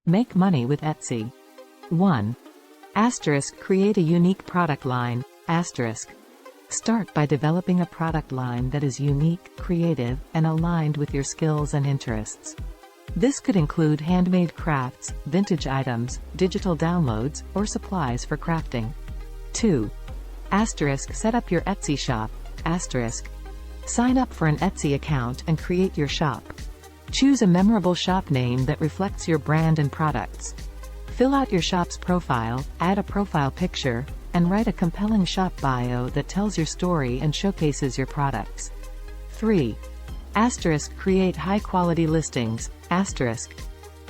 Make money with Etsy. 1. Create a unique product line. Start by developing a product line that is unique, creative, and aligned with your skills and interests. This could include handmade crafts, vintage items, digital downloads, or supplies for crafting. 2. Set up your Etsy shop. Sign up for an Etsy account and create your shop. Choose a memorable shop name that reflects your brand and products. Fill out your shop's profile, add a profile picture, and write a compelling shop bio that tells your story and showcases your products. 3. Create high-quality listings.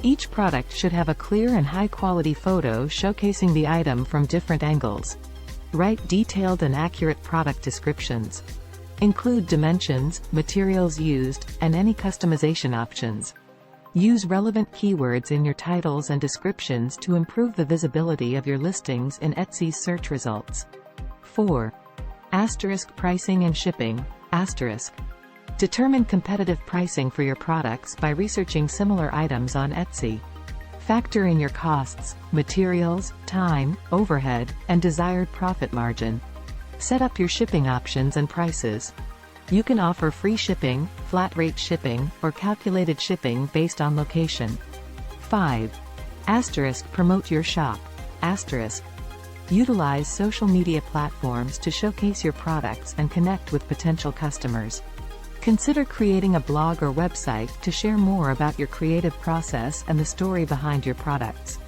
Each product should have a clear and high-quality photo showcasing the item from different angles. Write detailed and accurate product descriptions. Include dimensions, materials used, and any customization options. Use relevant keywords in your titles and descriptions to improve the visibility of your listings in Etsy's search results. 4. Pricing and shipping. Determine competitive pricing for your products by researching similar items on Etsy. Factor in your costs, materials, time, overhead, and desired profit margin. Set up your shipping options and prices. You can offer free shipping, flat rate shipping, or calculated shipping based on location. 5. Promote your shop. Utilize social media platforms to showcase your products and connect with potential customers. Consider creating a blog or website to share more about your creative process and the story behind your products.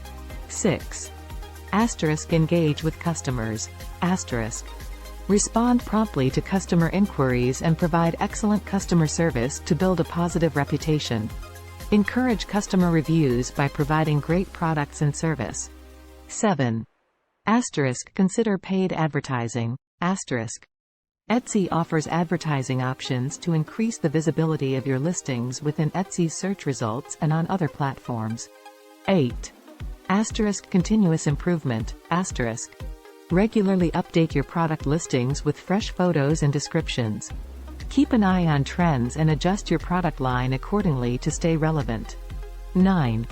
6. Engage with customers. Respond promptly to customer inquiries and provide excellent customer service to build a positive reputation. Encourage customer reviews by providing great products and service. 7. Consider paid advertising. Etsy offers advertising options to increase the visibility of your listings within Etsy's search results and on other platforms. 8. Continuous improvement. Regularly update your product listings with fresh photos and descriptions. Keep an eye on trends and adjust your product line accordingly to stay relevant. 9.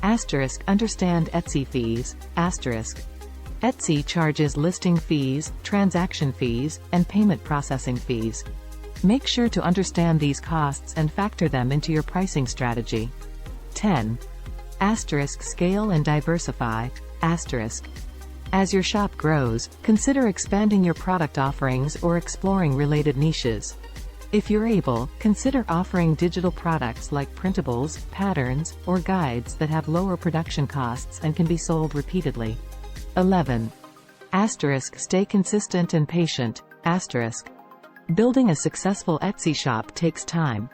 Understand Etsy fees. Etsy charges listing fees, transaction fees, and payment processing fees. Make sure to understand these costs and factor them into your pricing strategy. 10. Scale and diversify. As your shop grows, consider expanding your product offerings or exploring related niches. If you're able, consider offering digital products like printables, patterns, or guides that have lower production costs and can be sold repeatedly. 11. Stay consistent and patient. Building a successful Etsy shop takes time.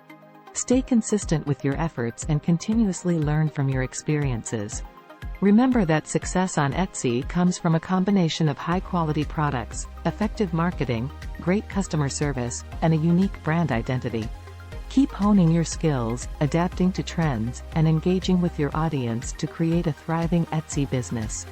Stay consistent with your efforts and continuously learn from your experiences. Remember that success on Etsy comes from a combination of high-quality products, effective marketing, great customer service, and a unique brand identity. Keep honing your skills, adapting to trends, and engaging with your audience to create a thriving Etsy business.